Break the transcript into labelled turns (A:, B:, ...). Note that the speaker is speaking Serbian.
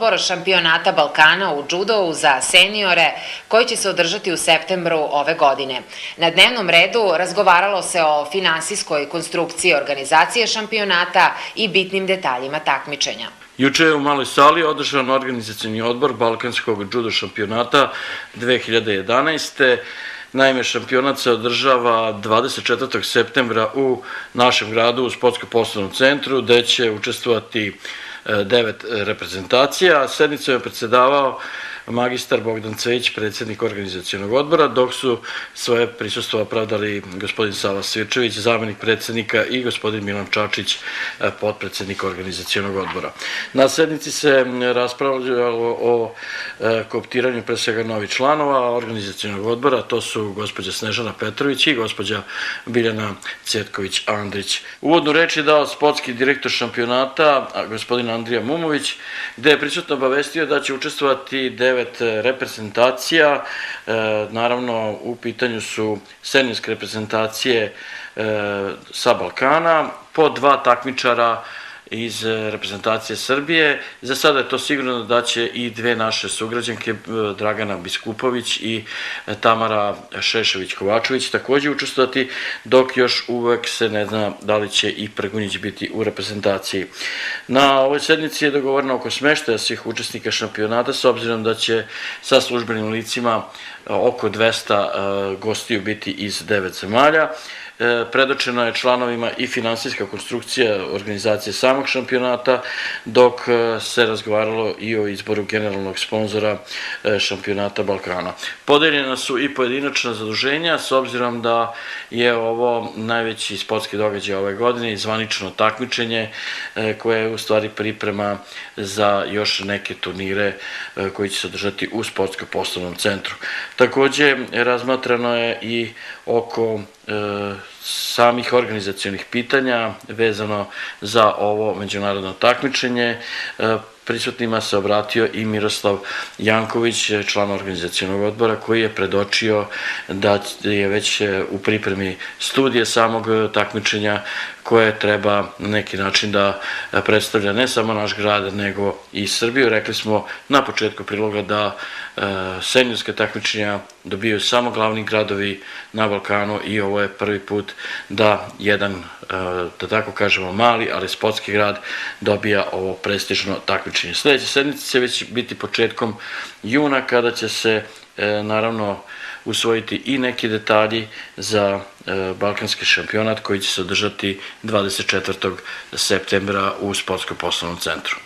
A: Odbor šampionata Balkana u džudovu za seniore koji će se održati u septembru ove godine. Na dnevnom redu razgovaralo se o finansijskoj konstrukciji organizacije šampionata i bitnim detaljima takmičenja.
B: Juče je u maloj sali održan organizacioni odbor Balkanskog džudo šampionata 2011. Naime, šampionat se održava 24. septembra u našem gradu u Sportsko-poslovnom centru, gde će učestvovati 9 reprezentacija. Sednicom je predsedavao magistar Bogdan Cvejić, predsjednik organizacionog odbora, dok su svoje prisustvo opravdali gospodin Sava Svirčević, zamenik predsjednika, i gospodin Milan Čačić, potpredsjednik organizacionog odbora. Na sednici se raspravljalo o kooptiranju pre svega novih članova organizacionog odbora, to su gospođa Snežana Petrović i gospođa Biljana Cvjetković-Andrić. Uvodnu reč je dao sportski direktor šampionata, gospodin Andrija Mumović, gde je prisutno obavestio da će učestvovati 9 reprezentacija. Naravno, u pitanju su seniorske reprezentacije sa Balkana, po 2 takmičara iz reprezentacije Srbije. Za sada je to sigurno da će i 2 naše sugrađanke, Dragana Biskupović i Tamara Šešević-Kovačević, takođe učestvovati, dok još uvek se ne zna da li će i Prgunjić biti u reprezentaciji. Na ovoj sednici je dogovoreno oko smeštaja svih učesnika šampionata, s obzirom da će sa službenim licima oko 200 gostiju biti iz 9 zemalja. Predočeno je članovima i finansijska konstrukcija organizacije samog šampionata, dok se razgovaralo i o izboru generalnog sponzora šampionata Balkana. Podeljena su i pojedinačna zaduženja, s obzirom da je ovo najveći sportski događaj ove godine i zvanično takmičenje koje je u stvari priprema za još neke turnire koji će se održati u Sportsko-poslovnom centru. Takođe, razmatrano je i oko samih organizacionih pitanja vezano za ovo međunarodno takmičenje. Prisutnima se obratio i Miroslav Janković, član organizacionog odbora, koji je predočio da je već u pripremi studije samog takmičenja koje treba na neki način da predstavlja ne samo naš grad, nego i Srbiju. Rekli smo na početku priloga da seniorske takmičenja dobijaju samo glavni gradovi na Balkanu i ovo je prvi put da jedan, da tako kažemo, mali, ali sportski grad dobija ovo prestižno takmičenje. Sledeća sednica će već biti početkom juna, kada će se naravno usvojiti i neki detalji za balkanski šampionat koji će se održati 24. septembra u Sportsko-poslovnom centru.